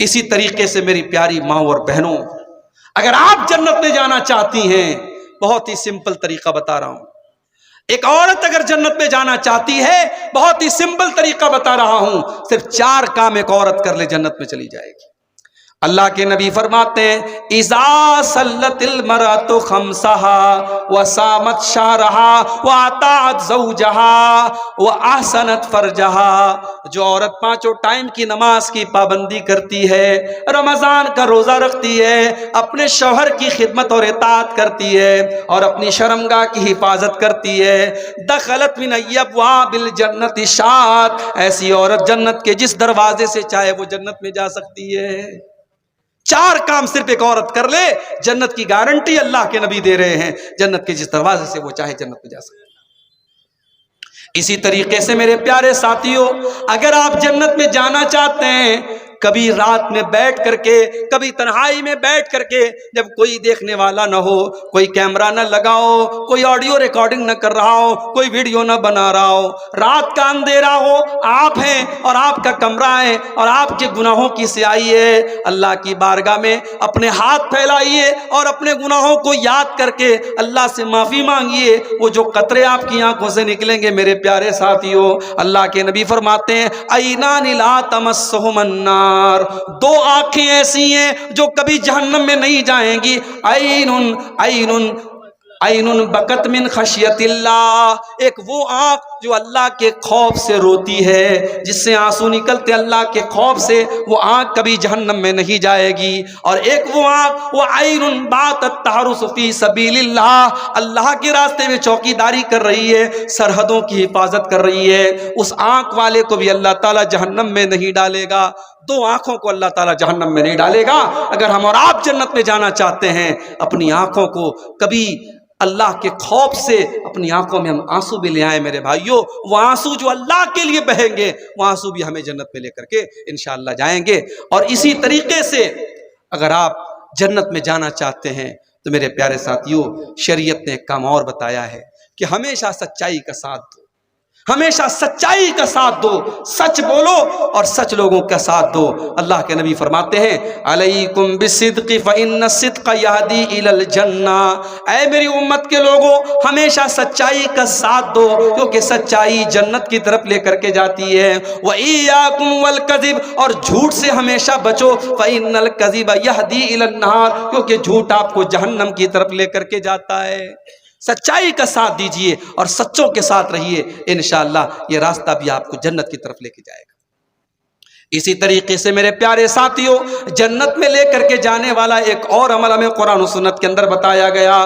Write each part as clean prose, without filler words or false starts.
اسی طریقے سے میری پیاری ماں اور بہنوں، اگر آپ جنت میں جانا چاہتی ہیں، بہت ہی سمپل طریقہ بتا رہا ہوں. ایک عورت اگر جنت میں جانا چاہتی ہے، بہت ہی سمپل طریقہ بتا رہا ہوں، صرف 4 کام ایک عورت کر لے جنت میں چلی جائے گی. اللہ کے نبی فرماتے ہیں اذا صلت المرأۃ خمسها وصامت شهرها واطاعت زوجها واحسنت فرجها، جو عورت 5 ٹائم کی نماز کی پابندی کرتی ہے، رمضان کا روزہ رکھتی ہے، اپنے شوہر کی خدمت اور اطاعت کرتی ہے، اور اپنی شرمگاہ کی حفاظت کرتی ہے، دخلت من ابواب الجنت شاءت، ایسی عورت جنت کے جس دروازے سے چاہے وہ جنت میں جا سکتی ہے. 4 کام صرف ایک عورت کر لے، جنت کی گارنٹی اللہ کے نبی دے رہے ہیں، جنت کے جس دروازے سے وہ چاہے جنت میں جا سکتے. اسی طریقے سے میرے پیارے ساتھیوں، اگر آپ جنت میں جانا چاہتے ہیں، کبھی رات میں بیٹھ کر کے، کبھی تنہائی میں بیٹھ کر کے، جب کوئی دیکھنے والا نہ ہو، کوئی کیمرہ نہ لگاؤ، کوئی آڈیو ریکارڈنگ نہ کر رہا ہو، کوئی ویڈیو نہ بنا رہا ہو، رات کا اندھیرا ہو، آپ ہیں اور آپ کا کمرہ ہے اور آپ کے گناہوں کی سیاہی ہے، اللہ کی بارگاہ میں اپنے ہاتھ پھیلائیے اور اپنے گناہوں کو یاد کر کے اللہ سے معافی مانگیے. وہ جو قطرے آپ کی آنکھوں سے نکلیں گے میرے پیارے ساتھیوں، اللہ کے نبی فرماتے ہیں عینان لا تمسہم النار، 2 آنکھیں ایسی ہیں جو کبھی جہنم میں نہیں جائیں گی. عین بکت من خشیت اللہ، ایک وہ آنکھ جو اللہ کے خوف سے روتی ہے، جس سے آنسو نکلتے اللہ کے خوف سے، وہ آنکھ کبھی جہنم میں نہیں جائے گی. اور ایک وہ آنکھ، وہ عین باتت تحرس فی سبیل اللہ، اللہ کے راستے میں چوکی داری کر رہی ہے، سرحدوں کی حفاظت کر رہی ہے، اس آنکھ والے کو بھی اللہ تعالیٰ جہنم میں نہیں ڈالے گا. 2 آنکھوں کو اللہ تعالیٰ جہنم میں نہیں ڈالے گا. اگر ہم اور آپ جنت میں جانا چاہتے ہیں، اپنی آنکھوں کو کبھی اللہ کے خوف سے، اپنی آنکھوں میں ہم آنسو بھی لے آئیں میرے بھائیوں. وہ آنسو جو اللہ کے لیے بہیں گے، وہ آنسو بھی ہمیں جنت میں لے کر کے انشاءاللہ جائیں گے. اور اسی طریقے سے اگر آپ جنت میں جانا چاہتے ہیں تو میرے پیارے ساتھیوں، شریعت نے ایک کام اور بتایا ہے کہ ہمیشہ سچائی کا ساتھ دو، ہمیشہ سچائی کا ساتھ دو، سچ بولو اور سچ لوگوں کا ساتھ دو. اللہ کے نبی فرماتے ہیں علیکم بالصدق فإن الصدق یہدی الی الجنہ، اے میری امت کے لوگوں، ہمیشہ سچائی کا ساتھ دو کیونکہ سچائی جنت کی طرف لے کر کے جاتی ہے. وإیاکم والکذب، اور جھوٹ سے ہمیشہ بچو، فإن الکذب یہدی الی النار، کیونکہ جھوٹ آپ کو جہنم کی طرف لے کر کے جاتا ہے. سچائی کا ساتھ دیجئے اور سچوں کے ساتھ رہیے، انشاءاللہ یہ راستہ بھی آپ کو جنت کی طرف لے کے جائے گا. اسی طریقے سے میرے پیارے ساتھیوں، جنت میں لے کر کے جانے والا ایک اور عمل ہمیں قرآن و سنت کے اندر بتایا گیا.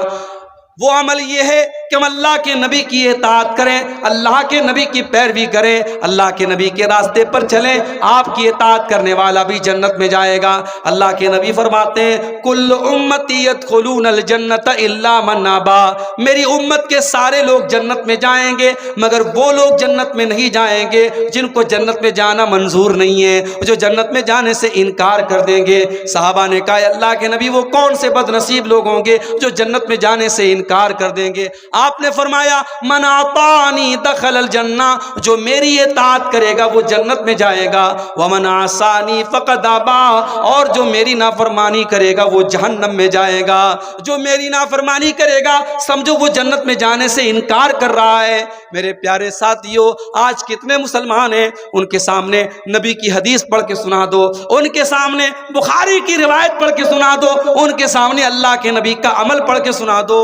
وہ عمل یہ ہے کہ ہم اللہ کے نبی کی اطاعت کریں، اللہ کے نبی کی پیروی کریں، اللہ کے نبی کے راستے پر چلیں. آپ کی اطاعت کرنے والا بھی جنت میں جائے گا. اللہ کے نبی فرماتے ہیں کل امتی یدخلون الجنت الا من ابا، میری امت کے سارے لوگ جنت میں جائیں گے مگر وہ لوگ جنت میں نہیں جائیں گے جن کو جنت میں جانا منظور نہیں ہے، جو جنت میں جانے سے انکار کر دیں گے. صحابہ نے کہا اللہ کے نبی وہ کون سے بد نصیب لوگ ہوں گے جو جنت میں جانے سے انکار کر دیں گے؟ آپ نے فرمایا من اطاعنی دخل الجنہ، جو میری اطاعت کرے گا وہ جنت میں جائے گا، ومن عصانی فقد ابا، اور جو میری نافرمانی کرے گا وہ جہنم میں جائے گا. جو میری نافرمانی کرے گا سمجھو وہ جنت میں جانے سے انکار کر رہا ہے. میرے پیارے ساتھیوں، آج کتنے مسلمان ہیں، ان کے سامنے نبی کی حدیث پڑھ کے سنا دو، ان کے سامنے بخاری کی روایت پڑھ کے سنا دو، ان کے سامنے اللہ کے نبی کا عمل پڑھ کے سنا دو،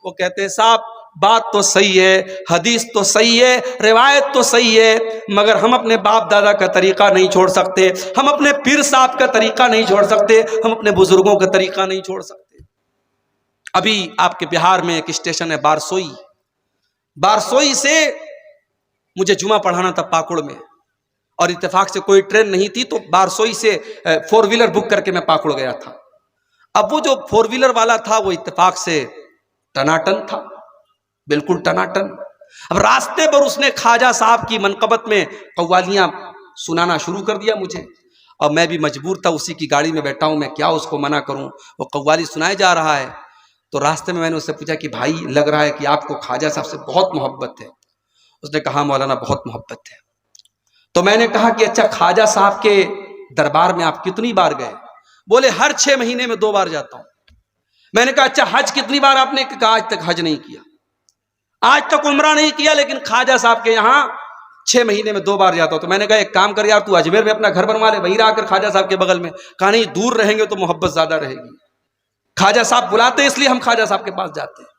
وہ کہتے ہیں صاحب بات تو صحیح ہے، حدیث تو صحیح ہے، روایت تو صحیح ہے، مگر ہم اپنے باپ دادا کا طریقہ نہیں چھوڑ سکتے، ہم اپنے پیر صاحب کا طریقہ نہیں چھوڑ سکتے، ہم اپنے بزرگوں کا طریقہ نہیں چھوڑ سکتے. ابھی آپ کے بہار میں ایک اسٹیشن ہے بارسوئی، بارسوئی سے مجھے جمعہ پڑھانا تھا پاکڑ میں، اور اتفاق سے کوئی ٹرین نہیں تھی تو بارسوئی سے 4 ویلر بک کر کے میں پاکڑ گیا تھا. اب وہ جو 4 ویلر والا تھا وہ اتفاق سے ٹناٹن تھا، بالکل ٹناٹن. اب راستے پر اس نے خواجہ صاحب کی منقبت میں قوالیاں سنانا شروع کر دیا مجھے، اور میں بھی مجبور تھا، اسی کی گاڑی میں بیٹھا ہوں، میں کیا اس کو منع کروں، وہ قوالی سنائے جا رہا ہے. تو راستے میں نے اس سے پوچھا کہ بھائی لگ رہا ہے کہ آپ کو خواجہ صاحب سے بہت محبت ہے. اس نے کہا مولانا بہت محبت ہے. تو میں نے کہا کہ اچھا خواجہ صاحب کے دربار میں آپ کتنی بار گئے؟ بولے ہر 6 مہینے میں 2 بار جاتا ہوں۔ میں نے کہا اچھا حج کتنی بار آپ نے؟ کہا آج تک حج نہیں کیا، آج تک عمرہ نہیں کیا، لیکن خواجہ صاحب کے یہاں 6 مہینے میں 2 بار جاتا ہوں۔ تو میں نے کہا ایک کام کر یار، تو اجمیر میں اپنا گھر بنوا لے، وہیں رہ کر خواجہ صاحب کے بغل میں۔ کہا نہیں، دور رہیں گے تو محبت زیادہ رہے گی، خواجہ صاحب بلاتے ہیں اس لیے ہم خواجہ صاحب کے پاس جاتے ہیں۔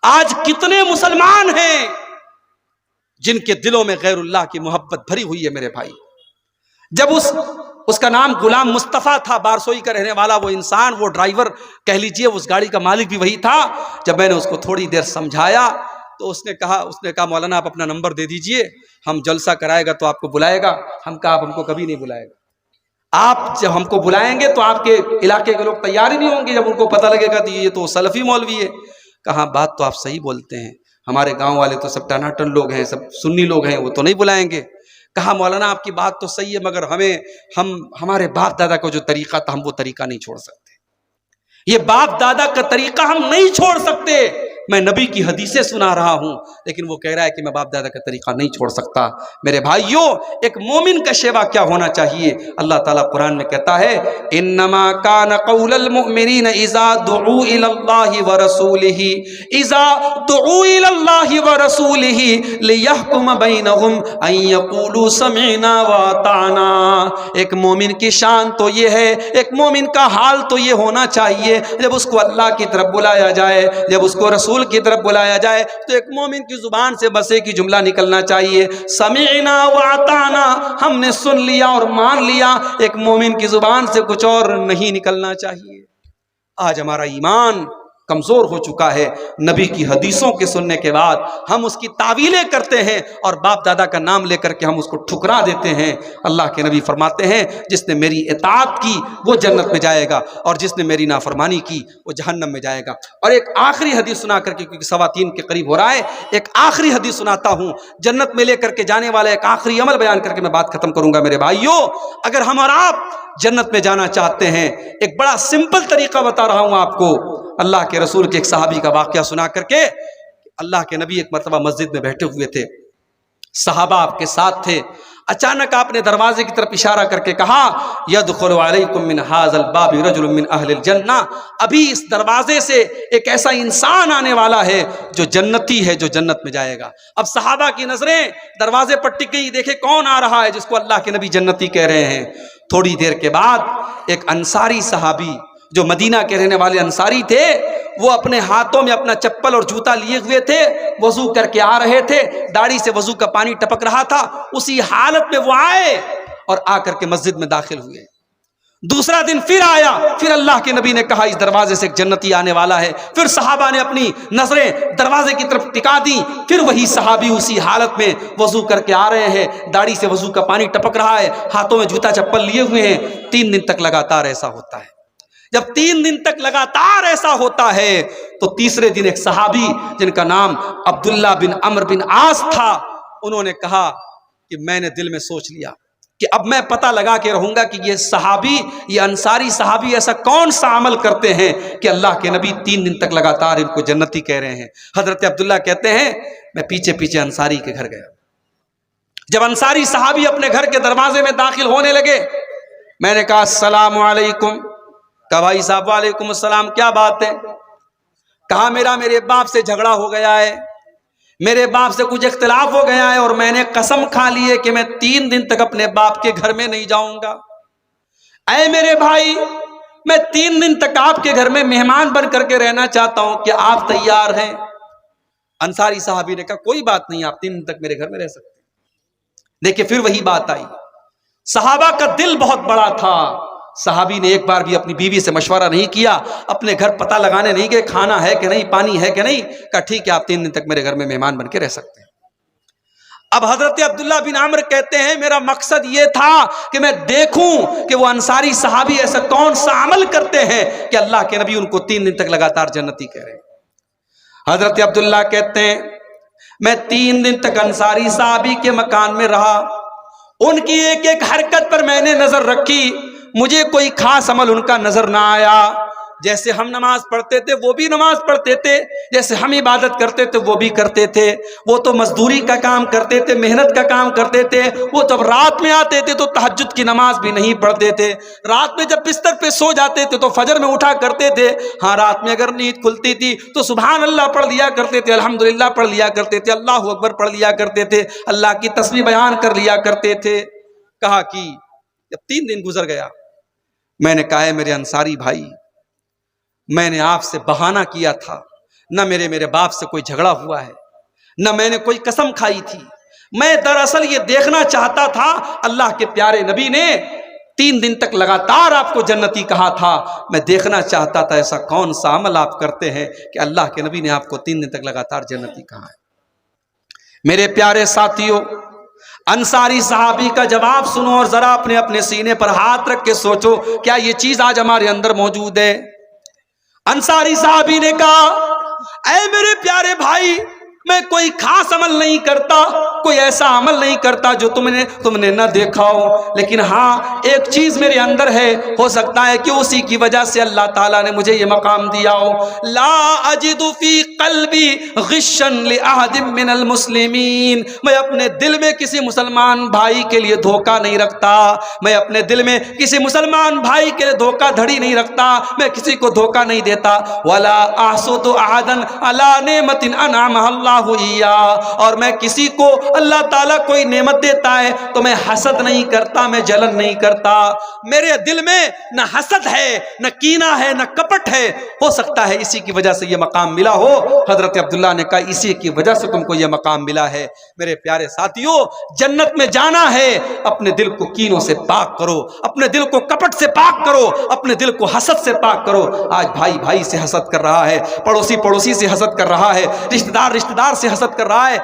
آج کتنے مسلمان ہیں جن کے دلوں میں غیر اللہ کی محبت بھری ہوئی ہے میرے بھائی۔ جب اس کا نام غلام مصطفیٰ تھا، بارسوئی کا رہنے والا وہ انسان، وہ ڈرائیور کہہ لیجئے، اس گاڑی کا مالک بھی وہی تھا۔ جب میں نے اس کو تھوڑی دیر سمجھایا تو اس نے کہا مولانا آپ اپنا نمبر دے دیجئے، ہم جلسہ کرائے گا تو آپ کو بلائے گا۔ ہم کہا آپ ہم کو کبھی نہیں بلائے گا، آپ جب ہم کو بلائیں گے تو آپ کے علاقے کے لوگ تیار ہی نہیں ہوں گے، جب ان کو پتہ لگے گا کہ یہ تو سلفی مولوی ہے۔ کہا بات تو آپ صحیح بولتے ہیں، ہمارے گاؤں والے تو سب ٹناٹن لوگ ہیں، سب سنی لوگ ہیں، وہ تو نہیں بلائیں گے۔ کہا مولانا آپ کی بات تو صحیح ہے، مگر ہمارے باپ دادا کا جو طریقہ تھا ہم وہ طریقہ نہیں چھوڑ سکتے، یہ باپ دادا کا طریقہ ہم نہیں چھوڑ سکتے۔ میں نبی کی حدیثیں سنا رہا ہوں لیکن وہ کہہ رہا ہے کہ میں باپ دادا کا طریقہ نہیں چھوڑ سکتا۔ میرے بھائیوں، ایک مومن کا شیوا کیا ہونا چاہیے؟ اللہ تعالیٰ قرآن میں کہتا ہے انما کان قول المؤمنین اذا دعوا الی اللہ ورسولہ لیحکم بینہم ان یقولوا سمعنا واطعنا۔ ایک مومن کی شان تو یہ ہے، ایک مومن کا حال تو یہ ہونا چاہیے، جب اس کو اللہ کی طرف بلایا جائے، جب اس کو رسول کی طرف بلایا جائے تو ایک مومن کی زبان سے بس ایک ہی جملہ نکلنا چاہیے، سمعنا واطعنا، ہم نے سن لیا اور مان لیا۔ ایک مومن کی زبان سے کچھ اور نہیں نکلنا چاہیے۔ آج ہمارا ایمان کمزور ہو چکا ہے، نبی کی حدیثوں کے سننے کے بعد ہم اس کی تعویلیں کرتے ہیں اور باپ دادا کا نام لے کر کے ہم اس کو ٹھکرا دیتے ہیں۔ اللہ کے نبی فرماتے ہیں جس نے میری اطاعت کی وہ جنت میں جائے گا اور جس نے میری نافرمانی کی وہ جہنم میں جائے گا۔ اور ایک آخری حدیث سنا کر کے، کیونکہ 3:15 کے قریب ہو رہا ہے، ایک آخری حدیث سناتا ہوں، جنت میں لے کر کے جانے والا ایک آخری عمل بیان کر کے میں بات ختم کروں گا۔ میرے بھائیوں، اگر ہم اور آپ جنت میں جانا چاہتے ہیں، ایک بڑا سمپل طریقہ بتا رہا ہوں آپ کو۔ اللہ کے رسول کے ایک صحابی کا واقعہ سنا کر کے، اللہ کے نبی ایک مرتبہ مسجد میں بیٹھے ہوئے تھے، صحابہ آپ کے ساتھ تھے، اچانک آپ نے دروازے کی طرف اشارہ کر کے کہا یدخل علیکم من ھذا الباب رجل من اہل الجنہ، ابھی اس دروازے سے ایک ایسا انسان آنے والا ہے جو جنتی ہے، جو جنت میں جائے گا۔ اب صحابہ کی نظریں دروازے پر ٹک گئی، دیکھے کون آ رہا ہے جس کو اللہ کے نبی جنتی کہہ رہے ہیں۔ تھوڑی دیر کے بعد ایک انصاری صحابی جو مدینہ کے رہنے والے انصاری تھے، وہ اپنے ہاتھوں میں اپنا چپل اور جوتا لیے ہوئے تھے، وضو کر کے آ رہے تھے، داڑھی سے وضو کا پانی ٹپک رہا تھا، اسی حالت میں وہ آئے اور آ کر کے مسجد میں داخل ہوئے۔ دوسرا دن پھر آیا، پھر اللہ کے نبی نے کہا اس دروازے سے ایک جنتی آنے والا ہے، پھر صحابہ نے اپنی نظریں دروازے کی طرف ٹکا دی، پھر وہی صحابی اسی حالت میں وضو کر کے آ رہے ہیں، داڑھی سے وضو کا پانی ٹپک رہا ہے، ہاتھوں میں جوتا چپل لیے ہوئے ہیں۔ 3 دن تک لگاتار ایسا ہوتا ہے۔ جب 3 دن تک لگاتار ایسا ہوتا ہے تو تیسرے دن ایک صحابی جن کا نام عبداللہ بن عمرو بن عاص تھا، انہوں نے کہا کہ میں نے دل میں سوچ لیا کہ اب میں پتہ لگا کے رہوں گا کہ یہ صحابی، یہ انصاری صحابی ایسا کون سا عمل کرتے ہیں کہ اللہ کے نبی 3 دن تک لگاتار ان کو جنتی کہہ رہے ہیں۔ حضرت عبداللہ کہتے ہیں میں پیچھے پیچھے انصاری کے گھر گیا۔ جب انصاری صحابی اپنے گھر کے دروازے میں داخل ہونے لگے، میں نے کہا السلام علیکم۔ کہا بھائی صاحب وعلیکم السلام، کیا بات ہے؟ کہا میرے باپ سے جھگڑا ہو گیا ہے، میرے باپ سے کچھ اختلاف ہو گیا ہے اور میں نے قسم کھا لی ہے کہ میں 3 دن تک اپنے باپ کے گھر میں نہیں جاؤں گا۔ اے میرے بھائی، میں 3 دن تک آپ کے گھر میں مہمان بن کر کے رہنا چاہتا ہوں، کیا آپ تیار ہیں؟ انصاری صحابی نے کہا کوئی بات نہیں، آپ 3 دن تک میرے گھر میں رہ سکتے ہیں۔ دیکھیں پھر وہی بات آئی، صحابہ کا دل بہت بڑا تھا۔ صحابی نے ایک بار بھی اپنی بیوی سے مشورہ نہیں کیا، اپنے گھر پتہ لگانے نہیں گئے کھانا ہے کہ نہیں، پانی ہے کہ نہیں، کہا ٹھیک ہے آپ 3 دن تک میرے گھر میں مہمان بن کے رہ سکتے ہیں۔ اب حضرت عبداللہ بن عمرو کہتے ہیں میرا مقصد یہ تھا کہ میں دیکھوں کہ وہ انصاری صحابی ایسا کون سا عمل کرتے ہیں کہ اللہ کے نبی ان کو 3 دن تک لگاتار جنتی کہہ رہے ہیں۔ حضرت عبداللہ کہتے ہیں میں 3 دن تک انصاری صحابی کے مکان میں رہا، ان کی ایک ایک حرکت پر میں نے نظر رکھی، مجھے کوئی خاص عمل ان کا نظر نہ آیا۔ جیسے ہم نماز پڑھتے تھے وہ بھی نماز پڑھتے تھے، جیسے ہم عبادت کرتے تھے وہ بھی کرتے تھے۔ وہ تو مزدوری کا کام کرتے تھے، محنت کا کام کرتے تھے، وہ جب رات میں آتے تھے تو تہجد کی نماز بھی نہیں پڑھتے تھے، رات میں جب بستر پہ سو جاتے تھے تو فجر میں اٹھا کرتے تھے، ہاں رات میں اگر نیند کھلتی تھی تو سبحان اللہ پڑھ لیا کرتے تھے، الحمدللہ پڑھ لیا کرتے تھے، اللہ اکبر پڑھ لیا کرتے تھے، اللہ کی تسبیح بیان کر لیا کرتے تھے۔ کہا کہ جب 3 دن گزر گیا، میں نے کہا ہے میرے انصاری بھائی، میں نے آپ سے بہانہ کیا تھا، نہ میرے باپ سے کوئی جھگڑا ہوا ہے، نہ میں نے کوئی قسم کھائی تھی، میں دراصل یہ دیکھنا چاہتا تھا، اللہ کے پیارے نبی نے 3 دن تک لگاتار آپ کو جنتی کہا تھا، میں دیکھنا چاہتا تھا ایسا کون سا عمل آپ کرتے ہیں کہ اللہ کے نبی نے آپ کو 3 دن تک لگاتار جنتی کہا ہے۔ میرے پیارے ساتھیوں، انصاری صحابی کا جواب سنو اور ذرا اپنے سینے پر ہاتھ رکھ کے سوچو، کیا یہ چیز آج ہمارے اندر موجود ہے؟ انصاری صحابی نے کہا، اے میرے پیارے بھائی، میں کوئی خاص عمل نہیں کرتا، کوئی ایسا عمل نہیں کرتا جو تم نے نہ دیکھا ہو، لیکن ہاں ایک چیز میرے اندر ہے، ہو سکتا ہے کہ اسی کی وجہ سے اللہ تعالیٰ نے مجھے یہ مقام دیا ہو۔ لا اجد فی قلبی غشا لأحد من المسلمین، میں اپنے دل میں کسی مسلمان بھائی کے لیے دھوکہ نہیں رکھتا، میں اپنے دل میں کسی مسلمان بھائی کے لیے دھوکہ دھڑی نہیں رکھتا، میں کسی کو دھوکہ نہیں دیتا۔ ولا احسد احدا علی نعمت انعمها اللہ ہوئیا، اور میں کسی کو اللہ تعالیٰ کوئی نعمت دیتا ہے تو میں حسد نہیں کرتا، میں جلن نہیں کرتا، میرے دل میں نہ حسد ہے، نہ کینہ ہے، نہ کپٹ ہے۔ ہو سکتا ہے اسی کی وجہ سے یہ مقام ملا ہو۔ حضرت عبداللہ نے کہا اسی کی وجہ سے تم کو یہ مقام ملا ہے۔ میرے پیارے ساتھیوں، جنت میں جانا ہے، اپنے دل کو کینوں سے پاک کرو، اپنے دل کو کپٹ سے پاک کرو، اپنے دل کو حسد سے پاک کرو۔ آج بھائی بھائی سے حسد کر رہا ہے، پڑوسی سے حسد کر رہا ہے، رشتہ دار سے حسد کر رہا ہے،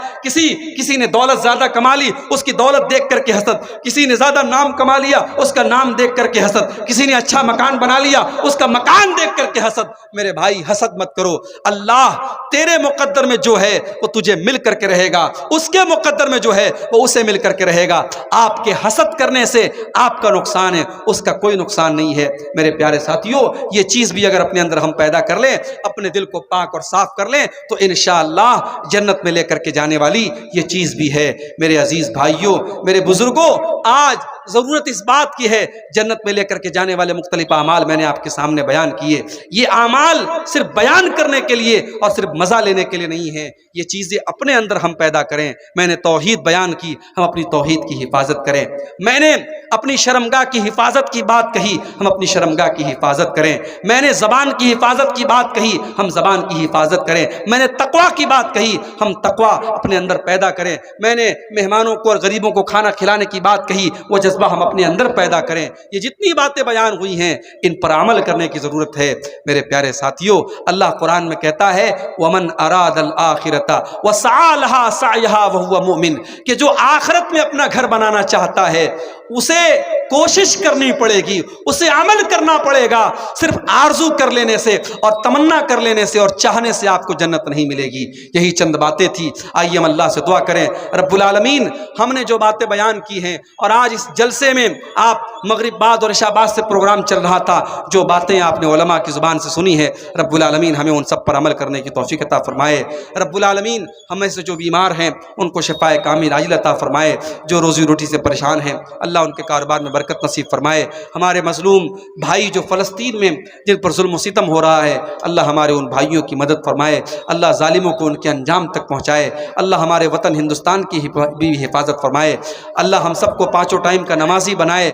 کسی نے دولت زیادہ کما لی، اس کی دولت دیکھ کر کے حسد، کسی نے زیادہ نام کما لیا، اس کا نام دیکھ کر کے حسد، کسی نے اچھا مکان بنا لیا، اس کا مکان دیکھ کر کے حسد۔ میرے بھائی حسد مت کرو، اللہ تیرے مقدر میں جو ہے وہ تجھے مل کر کے رہے گا، اس کے مقدر میں جو ہے وہ اسے مل کر کے رہے گا۔ آپ کے حسد کرنے سے آپ کا نقصان ہے، اس کا کوئی نقصان نہیں ہے۔ میرے پیارے ساتھیوں، یہ چیز بھی اگر اپنے اندر ہم پیدا کر لیں، اپنے دل کو پاک اور صاف کر لیں، تو انشاءاللہ جنت میں لے کر کے جانے والی یہ چیز بھی ہے۔ میرے عزیز بھائیوں، میرے بزرگوں، آج ضرورت اس بات کی ہے، جنت میں لے کر کے جانے والے مختلف اعمال میں نے آپ کے سامنے بیان کیے، یہ اعمال صرف بیان کرنے کے لیے اور صرف مزہ لینے کے لیے نہیں ہیں، یہ چیزیں اپنے اندر ہم پیدا کریں۔ میں نے توحید بیان کی، ہم اپنی توحید کی حفاظت کریں۔ میں نے اپنی شرمگاہ کی حفاظت کی بات کہی، ہم اپنی شرمگاہ کی حفاظت کریں۔ میں نے زبان کی حفاظت کی بات کہی، ہم زبان کی حفاظت کریں۔ میں نے تقویٰ کی بات کہی، ہم تقویٰ اپنے اندر پیدا کریں۔ میں نے مہمانوں کو اور غریبوں کو کھانا کھلانے کی بات کہی، وہ جذبہ ہم اپنے اندر پیدا کریں۔ یہ جتنی باتیں بیان ہوئی ہیں، ان پر عمل کرنے کی ضرورت ہے۔ میرے پیارے ساتھیوں، اللہ قرآن میں کہتا ہے وَمَنْ أَرَادَ الْآخِرَةَ وَسَعَى لَهَا سَعْيَهَا وَهُوَ مُؤْمِنٌ، کہ جو آخرت میں اپنا گھر بنانا چاہتا ہے، اسے کوشش کرنی پڑے گی، اسے عمل کرنا پڑے گا۔ صرف آرزو کر لینے سے اور تمنا کر لینے سے اور چاہنے سے آپ کو جنت نہیں ملے گی۔ یہی چند باتیں تھی، آئیے ہم اللہ سے دعا کریں۔ رب العالمین، ہم نے جو باتیں بیان کی ہیں، اور آج اس جلسے میں آپ مغرب بعد اور عشاء بعد سے پروگرام چل رہا تھا، جو باتیں آپ نے علماء کی زبان سے سنی ہے، رب العالمین ہمیں ان سب پر عمل کرنے کی توفیق عطا فرمائے۔ رب العالمین ہمیں سے جو بیمار ہیں ان کو شفائے کامل عاجل عطا فرمائے، جو روزی روٹی سے پریشان ہیں اللہ ان کے کاروبار میں برکت نصیب فرمائے۔ ہمارے مظلوم بھائی جو فلسطین میں جن پر ظلم و ستم ہو رہا ہے، اللہ ہمارے ان بھائیوں کی مدد فرمائے، اللہ ظالموں کو ان کے انجام تک پہنچائے، اللہ ہمارے وطن ہندوستان کی بھی حفاظت فرمائے، اللہ ہم سب کو 5 ٹائم کا نمازی بنائے۔